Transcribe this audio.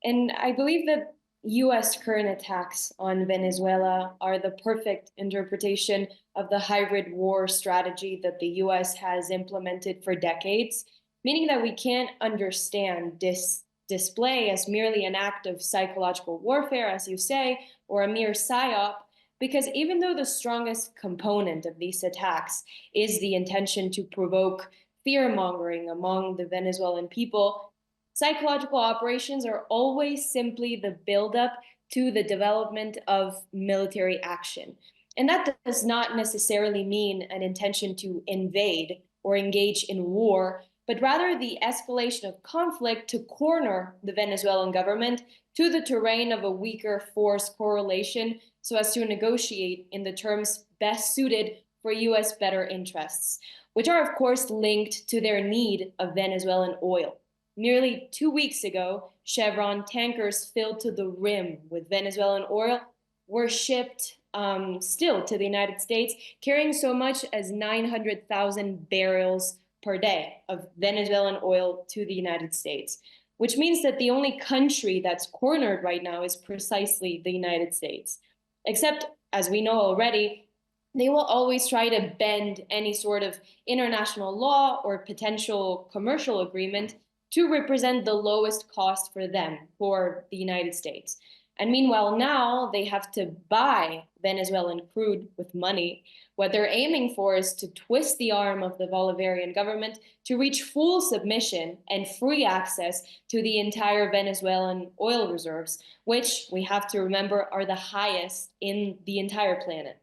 And I believe that US current attacks on Venezuela are the perfect interpretation of the hybrid war strategy that the US has implemented for decades, meaning that we can't understand this display as merely an act of psychological warfare, as you say, or a mere psyop, because even though the strongest component of these attacks is the intention to provoke fear mongering among the Venezuelan people, psychological operations are always simply the buildup to the development of military action. And that does not necessarily mean an intention to invade or engage in war, but rather the escalation of conflict to corner the Venezuelan government to the terrain of a weaker force correlation so as to negotiate in the terms best suited for US better interests, which are, of course, linked to their need of Venezuelan oil. Nearly 2 weeks ago, Chevron tankers filled to the rim with Venezuelan oil were shipped still to the United States, carrying so much as 900,000 barrels per day of Venezuelan oil to the United States, which means that the only country that's cornered right now is precisely the United States. Except, as we know already, they will always try to bend any sort of international law or potential commercial agreement to represent the lowest cost for them, for the United States. And meanwhile, now they have to buy Venezuelan crude with money. What they're aiming for is to twist the arm of the Bolivarian government to reach full submission and free access to the entire Venezuelan oil reserves, which we have to remember are the highest in the entire planet.